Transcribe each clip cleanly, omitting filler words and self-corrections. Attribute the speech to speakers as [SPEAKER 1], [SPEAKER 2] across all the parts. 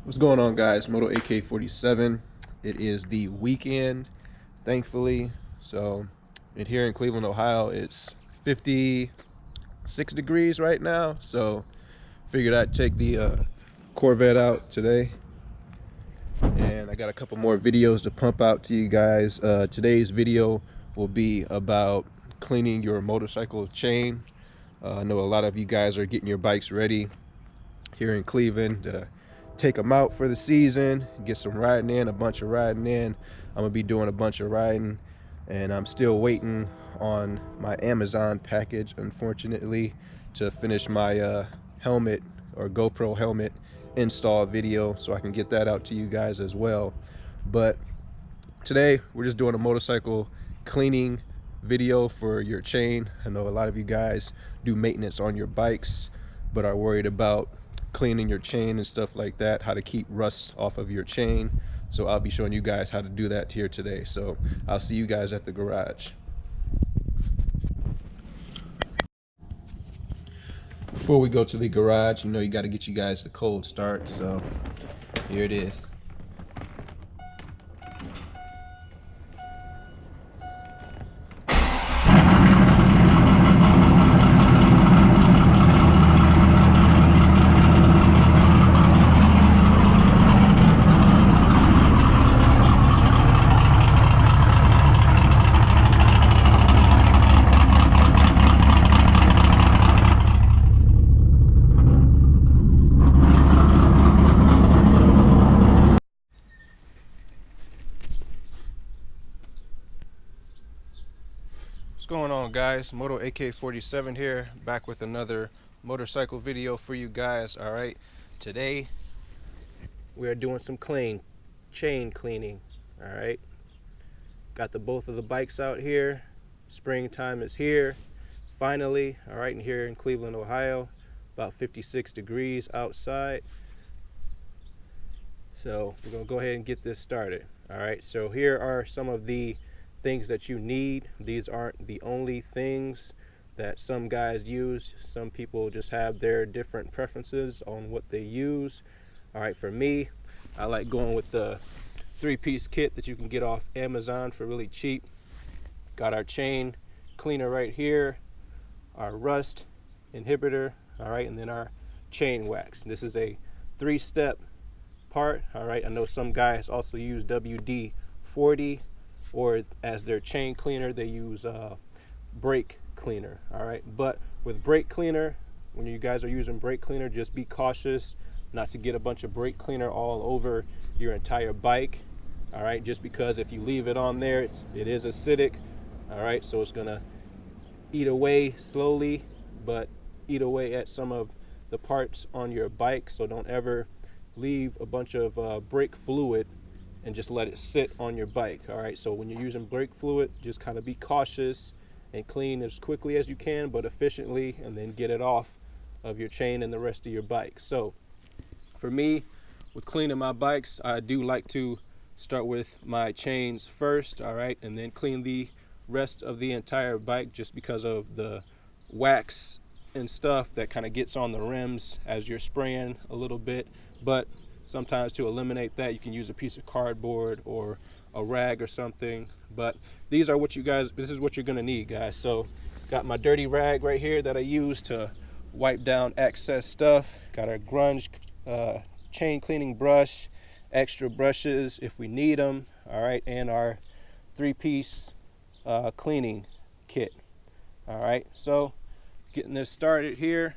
[SPEAKER 1] What's going on, guys? Moto AK-47. It is the weekend, thankfully. So, here in Cleveland, Ohio, it's 56 degrees right now. So, figured I'd take the Corvette out today. And I got a couple more videos to pump out to you guys. Today's video will be about cleaning your motorcycle chain. I know a lot of you guys are getting your bikes ready here in Cleveland to take them out for the season, get some riding in, a bunch of riding in. I'm gonna be doing a bunch of riding, and I'm still waiting on my Amazon package, unfortunately, to finish my helmet or GoPro helmet install video, so I can get that out to you guys as well. But today we're just doing a motorcycle cleaning video for your chain. I know a lot of you guys do maintenance on your bikes but are worried about cleaning your chain and stuff like that, how to keep rust off of your chain. So I'll be showing you guys how to do that here today. So I'll see you guys at the garage. Before we go to the garage, you know, you got to get you guys the cold start. So here it is. What's going on, guys? Moto AK-47 here, back with another motorcycle video for you guys. All right, today we are doing some chain cleaning. All right, got the both of the bikes out here. Springtime is here finally. All right, and here in Cleveland, Ohio, about 56 degrees outside. So we're gonna go ahead and get this started. All right, so here are some of the things that you need. These aren't the only things that some guys use. Some people just have their different preferences on what they use. All right, for me, I like going with the 3-piece kit that you can get off Amazon for really cheap. Got our chain cleaner right here, our rust inhibitor, all right, and then our chain wax. This is a 3-step part. All right, I know some guys also use WD-40, or as their chain cleaner they use brake cleaner. All right, but with brake cleaner, when you guys are using brake cleaner, just be cautious not to get a bunch of brake cleaner all over your entire bike. All right, just because if you leave it on there, it is acidic. All right, so it's gonna eat away slowly, but eat away at some of the parts on your bike. So don't ever leave a bunch of brake fluid and just let it sit on your bike. All right, so when you're using brake fluid, just kind of be cautious and clean as quickly as you can but efficiently, and then get it off of your chain and the rest of your bike. So for me, with cleaning my bikes, I do like to start with my chains first, all right, and then clean the rest of the entire bike, just because of the wax and stuff that kind of gets on the rims as you're spraying a little bit. But sometimes to eliminate that, you can use a piece of cardboard or a rag or something. But this is what you're gonna need, guys. So got my dirty rag right here that I use to wipe down excess stuff. Got our grunge chain cleaning brush, extra brushes if we need them, all right, and our 3-piece cleaning kit. All right, so getting this started here.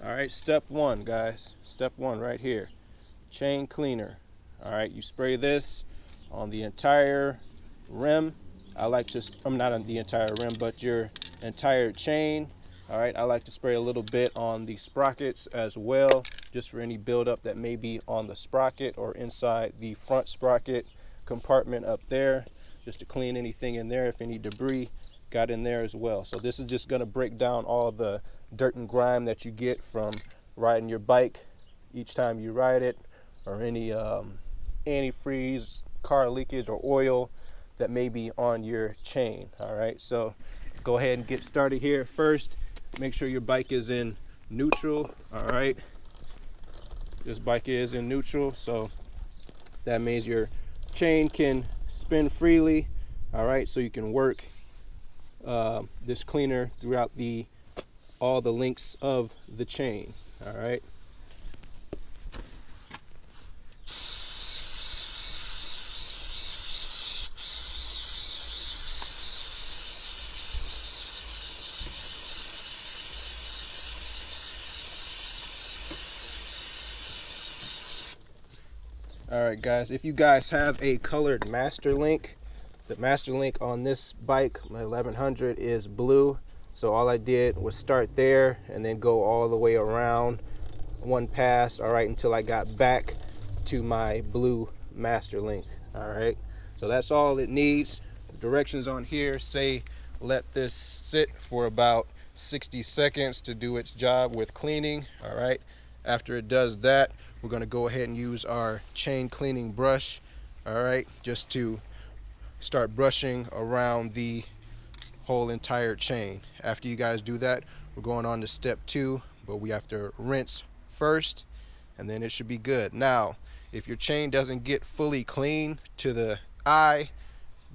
[SPEAKER 1] All right, step one, guys. Step one right here, chain cleaner. All right, you spray this on the entire rim. I'm not on the entire rim, but your entire chain. All right, I like to spray a little bit on the sprockets as well, just for any buildup that may be on the sprocket or inside the front sprocket compartment up there, just to clean anything in there if any debris got in there as well. So this is just going to break down all the dirt and grime that you get from riding your bike each time you ride it, or any antifreeze, car leakage, or oil that may be on your chain. All right, so go ahead and get started here. First, make sure your bike is in neutral. All right, this bike is in neutral, so that means your chain can spin freely. All right, so you can work this cleaner throughout all the links of the chain. All right. All right, guys, if you guys have a colored master link, the master link on this bike, my 1100, is blue. So all I did was start there and then go all the way around one pass, all right, until I got back to my blue master link. All right, so that's all it needs. The directions on here say let this sit for about 60 seconds to do its job with cleaning. All right, after it does that, we're going to go ahead and use our chain cleaning brush, all right, just to start brushing around the whole entire chain. After you guys do that, we're going on to step 2, but we have to rinse first, and then it should be good. Now, if your chain doesn't get fully clean to the eye,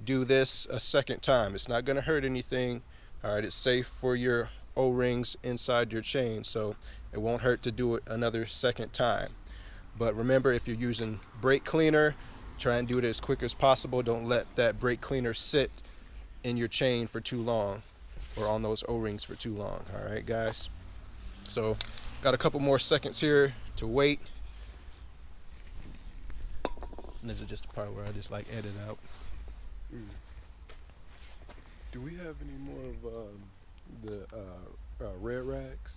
[SPEAKER 1] do this a second time. It's not going to hurt anything. All right, it's safe for your O-rings inside your chain, so it won't hurt to do it another second time. But remember, if you're using brake cleaner, try and do it as quick as possible. Don't let that brake cleaner sit in your chain for too long or on those O-rings for too long. All right, guys. So got a couple more seconds here to wait. And this is just a part where I just like edit out.
[SPEAKER 2] Do we have any more of the red racks?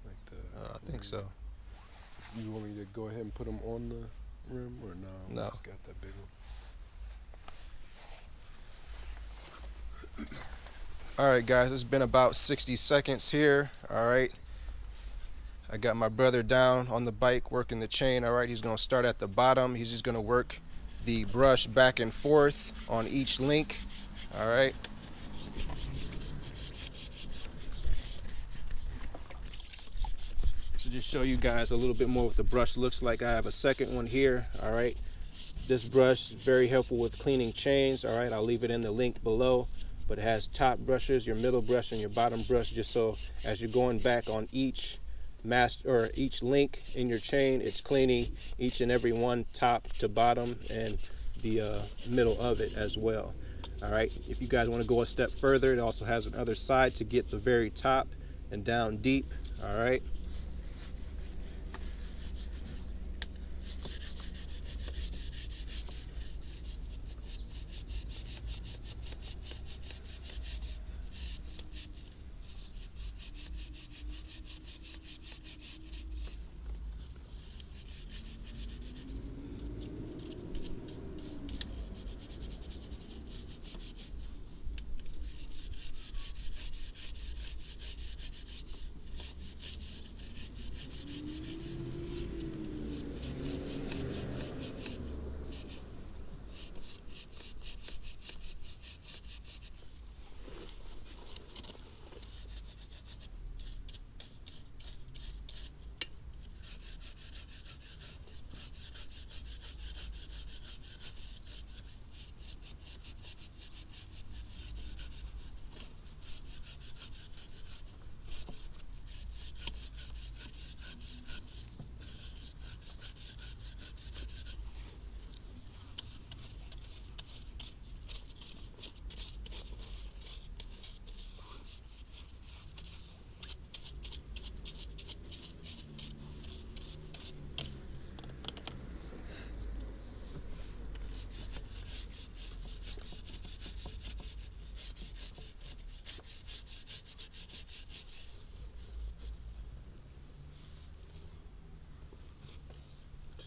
[SPEAKER 2] Like the
[SPEAKER 1] I think so.
[SPEAKER 2] You want me to go ahead and put them on the rim, or no?
[SPEAKER 1] No.
[SPEAKER 2] I just got that big one.
[SPEAKER 1] All right, guys, it's been about 60 seconds here. All right, I got my brother down on the bike working the chain. All right, he's going to start at the bottom. He's just going to work the brush back and forth on each link. All right. To just show you guys a little bit more what the brush looks like, I have a second one here. All right, this brush is very helpful with cleaning chains. All right, I'll leave it in the link below, but it has top brushes, your middle brush, and your bottom brush, just so as you're going back on each each link in your chain, it's cleaning each and every one, top to bottom, and the middle of it as well. All right, if you guys want to go a step further, it also has another side to get the very top and down deep. All right.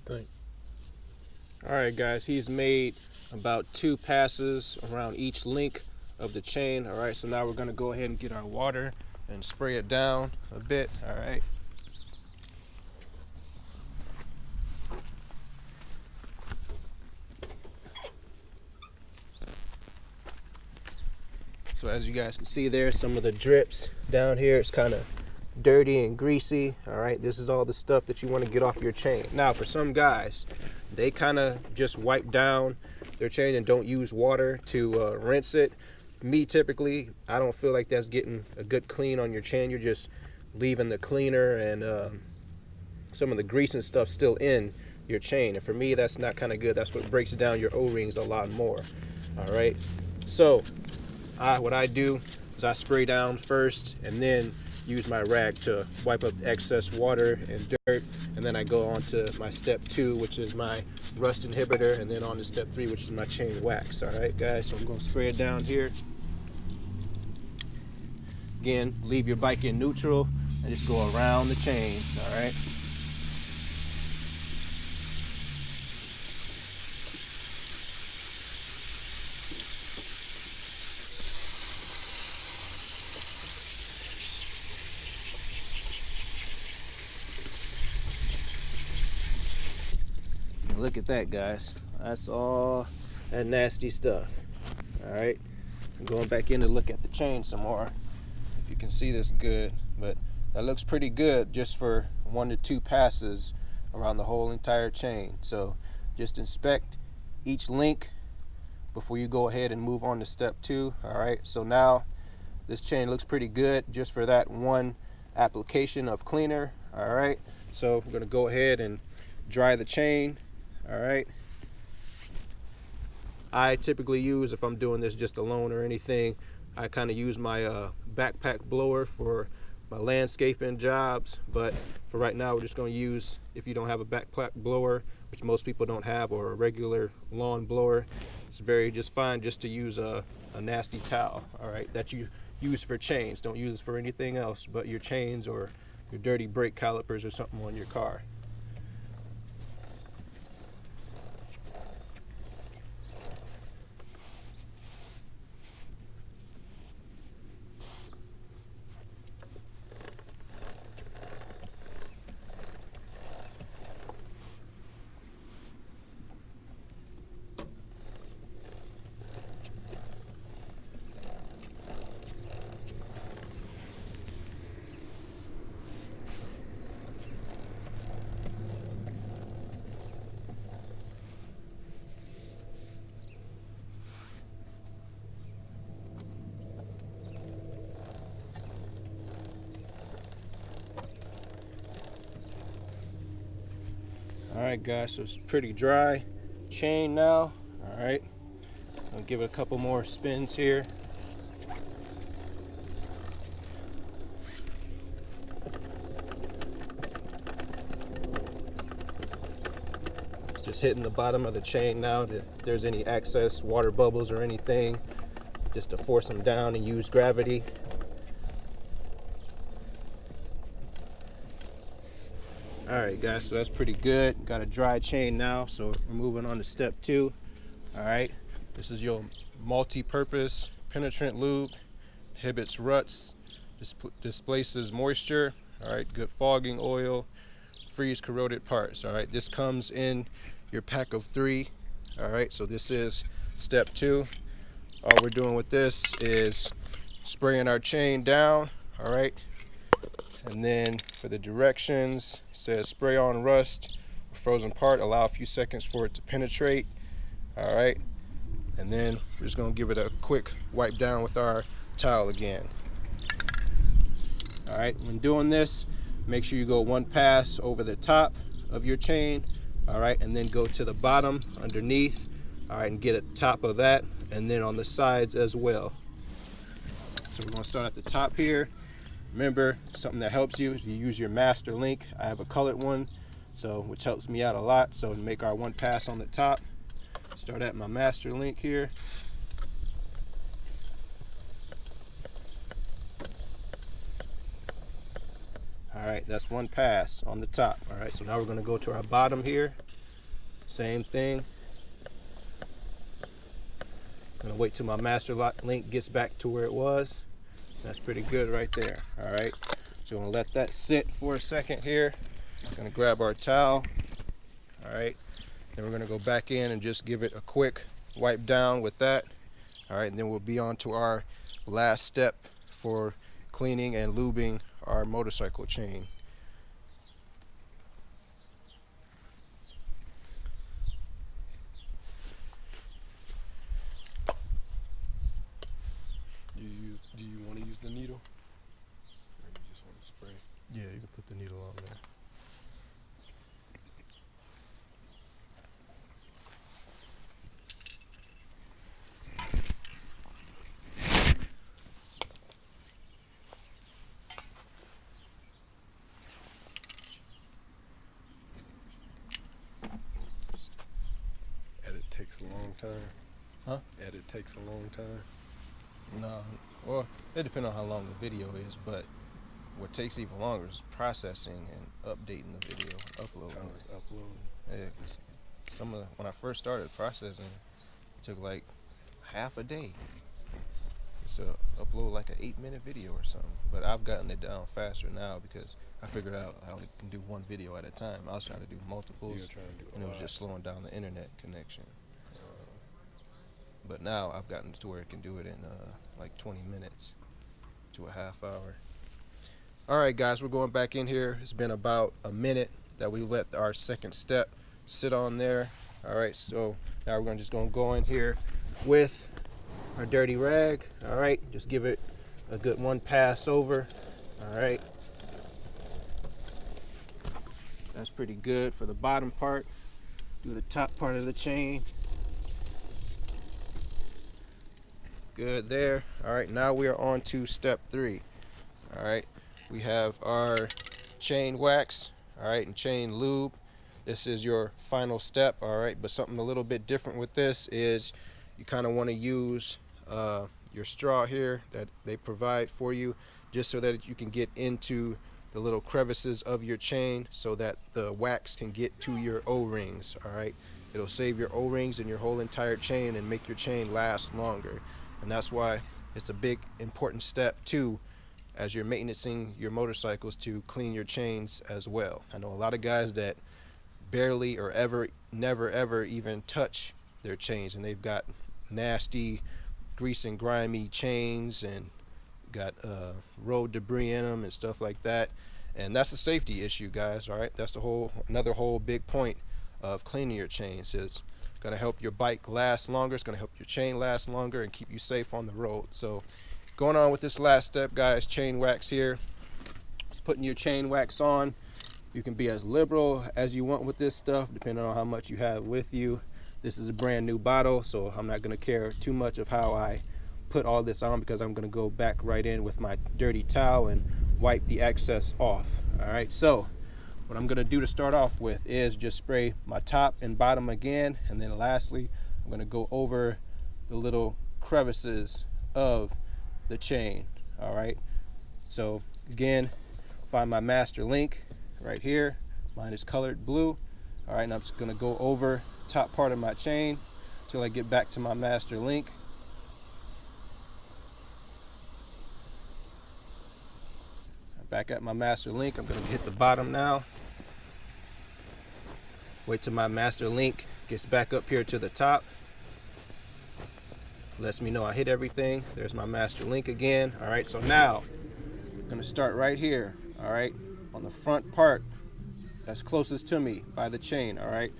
[SPEAKER 2] Think.
[SPEAKER 1] All right, guys, he's made about 2 passes around each link of the chain. All right, so now we're going to go ahead and get our water and spray it down a bit. All right. So as you guys can see there, some of the drips down here, it's kind of dirty and greasy. All right, this is all the stuff that you want to get off your chain. Now for some guys, they kind of just wipe down their chain and don't use water to rinse it. Me, typically, I don't feel like that's getting a good clean on your chain. You're just leaving the cleaner and some of the grease and stuff still in your chain, and for me that's not kind of good. That's what breaks down your O-rings a lot more. All right, so what I do is I spray down first and then use my rag to wipe up the excess water and dirt, and then I go on to my step 2, which is my rust inhibitor, and then on to step 3, which is my chain wax. All right guys, so I'm going to spray it down here. Again, leave your bike in neutral and just go around the chain. All right, look at that, guys. That's all that nasty stuff. All right, I'm going back in to look at the chain some more, if you can see this good, but that looks pretty good just for 1 to 2 passes around the whole entire chain. So just inspect each link before you go ahead and move on to step 2. All right, so now this chain looks pretty good just for that one application of cleaner. All right, so we're going to go ahead and dry the chain. All right, I typically use, if I'm doing this just alone or anything, I kind of use my backpack blower for my landscaping jobs. But for right now, we're just going to use, if you don't have a backpack blower, which most people don't have, or a regular lawn blower, it's very just fine just to use a nasty towel. All right, that you use for chains. Don't use it for anything else but your chains or your dirty brake calipers or something on your car. All right guys, so it's pretty dry chain now. All right, I'll give it a couple more spins here. Just hitting the bottom of the chain now, if there's any excess water bubbles or anything, just to force them down and use gravity. All right guys, so that's pretty good. Got a dry chain now, so we're moving on to step 2. All right, this is your multi-purpose penetrant lube. Inhibits ruts, displaces moisture. All right, good fogging oil, freeze corroded parts. All right, this comes in your pack of 3. All right, so this is step 2. All we're doing with this is spraying our chain down. All right, and then for the directions, it says spray on rust or frozen part, allow a few seconds for it to penetrate. All right, and then we're just going to give it a quick wipe down with our towel again. All right, when doing this, make sure you go 1 pass over the top of your chain. All right, and then go to the bottom underneath. All right, and get at the top of that, and then on the sides as well. So we're going to start at the top here. Remember, something that helps you is you use your master link. I have a colored one, so which helps me out a lot. So to make our 1 pass on the top, start at my master link here. All right, that's 1 pass on the top. All right, so now we're going to go to our bottom here. Same thing. I'm going to wait till my master link gets back to where it was. That's pretty good right there. All right, so I'm gonna let that sit for a second here. Gonna grab our towel. All right, then we're gonna go back in and just give it a quick wipe down with that. All right, and then we'll be on to our last step for cleaning and lubing our motorcycle chain.
[SPEAKER 2] Do you want to use the needle, or you just want to spray?
[SPEAKER 1] Yeah, you can put the needle on there.
[SPEAKER 2] Edit takes a long time.
[SPEAKER 1] Huh?
[SPEAKER 2] Edit takes a long time.
[SPEAKER 1] No, well, it depends on how long the video is, but what takes even longer is processing and updating the video, uploading
[SPEAKER 2] How
[SPEAKER 1] it.
[SPEAKER 2] it's uploading.
[SPEAKER 1] Yeah, 'cause when I first started processing, it took like half a day just to upload like an 8-minute video or something. But I've gotten it down faster now because I figured out how I can do one video at a time. I was trying to do multiples,
[SPEAKER 2] You're trying to do a
[SPEAKER 1] and it was
[SPEAKER 2] lot.
[SPEAKER 1] just slowing down the internet connection. But now I've gotten to where it can do it in like 20 minutes to a half hour. All right, guys, we're going back in here. It's been about a minute that we let our second step sit on there. All right, so now we're just gonna go in here with our dirty rag. All right, just give it a good one pass over. All right, that's pretty good for the bottom part. Do the top part of the chain. Good there. All right, now we are on to step 3. All right, we have our chain wax, all right, and chain lube. This is your final step, all right, but something a little bit different with this is you kind of want to use your straw here that they provide for you, just so that you can get into the little crevices of your chain so that the wax can get to your O-rings. All right, it'll save your O-rings and your whole entire chain and make your chain last longer. And that's why it's a big important step too, as you're maintaining your motorcycles, to clean your chains as well. I know a lot of guys that barely or never ever even touch their chains, and they've got nasty, grease and grimy chains and got road debris in them and stuff like that. And that's a safety issue, guys. All right, that's another whole big point of cleaning your chains. Is going to help your bike last longer. It's going to help your chain last longer and keep you safe on the road. So going on with this last step, guys, chain wax here. Just putting your chain wax on. You can be as liberal as you want with this stuff, depending on how much you have with you. This is a brand new bottle, so I'm not going to care too much of how I put all this on, because I'm going to go back right in with my dirty towel and wipe the excess off. All right, so what I'm going to do to start off with is just spray my top and bottom again, and then lastly I'm going to go over the little crevices of the chain. All right, so again, find my master link right here. Mine is colored blue. All right, and I'm just going to go over top part of my chain till I get back to my master link. Back at my master link, I'm going to hit the bottom now. Wait till my master link gets back up here to the top. Lets me know I hit everything. There's my master link again. All right, so now I'm going to start right here. All right, on the front part that's closest to me by the chain. All right,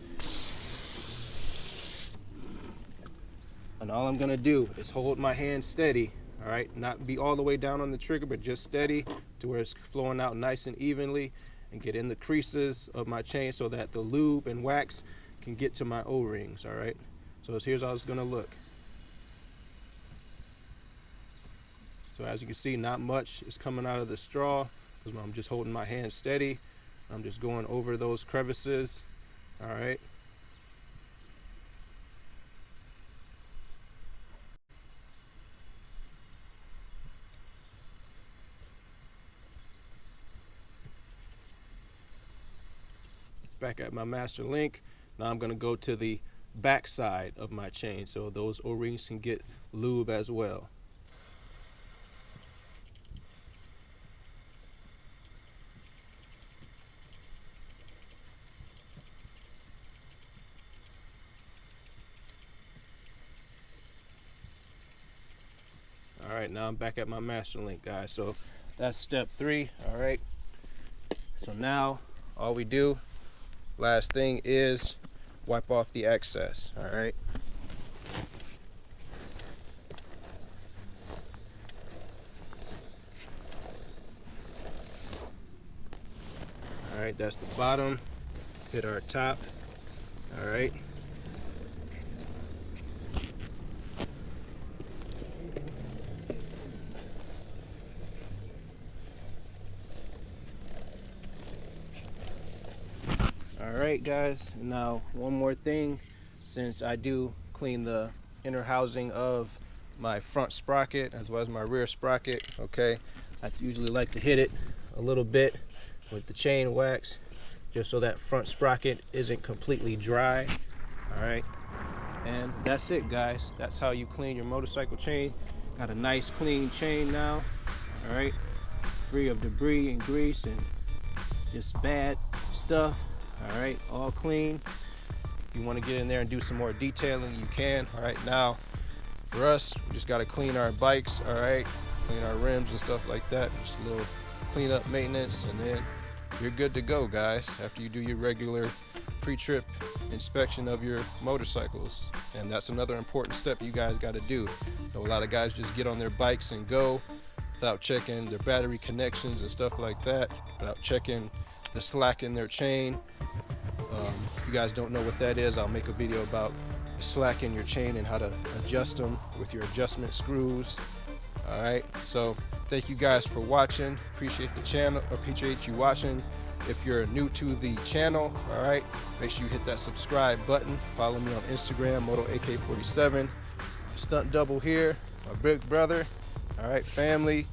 [SPEAKER 1] and all I'm going to do is hold my hand steady. All right, not be all the way down on the trigger, but just steady to where it's flowing out nice and evenly, and get in the creases of my chain so that the lube and wax can get to my O-rings. All right, so here's how it's going to look. So as you can see, not much is coming out of the straw because I'm just holding my hand steady. I'm just going over those crevices. All right. Back at my master link. Now I'm going to go to the back side of my chain so those O-rings can get lube as well. All right, now I'm back at my master link, guys. So that's step 3. All right, so now all we do, last thing, is wipe off the excess. All right, all right, that's the bottom. Hit our top. All right, Alright guys, now one more thing. Since I do clean the inner housing of my front sprocket as well as my rear sprocket, okay, I usually like to hit it a little bit with the chain wax just so that front sprocket isn't completely dry. Alright, and that's it guys. That's how you clean your motorcycle chain. Got a nice clean chain now. Alright, free of debris and grease and just bad stuff. All right, all clean. If you want to get in there and do some more detailing, you can. All right, now for us, we just got to clean our bikes. All right, clean our rims and stuff like that. Just a little cleanup maintenance, and then you're good to go, guys, after you do your regular pre-trip inspection of your motorcycles. And that's another important step you guys got to do. So a lot of guys just get on their bikes and go without checking their battery connections and stuff like that, without checking the slack in their chain. If you guys don't know what that is, I'll make a video about the slack in your chain and how to adjust them with your adjustment screws. All right, so thank you guys for watching. Appreciate the channel, appreciate you watching. If you're new to the channel, all right, make sure you hit that subscribe button. Follow me on Instagram, MotoAK47. Stunt double here, my big brother. All right, family,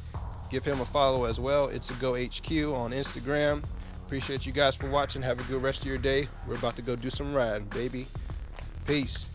[SPEAKER 1] give him a follow as well. It's a Go HQ on Instagram. Appreciate you guys for watching. Have a good rest of your day. We're about to go do some riding, baby. Peace.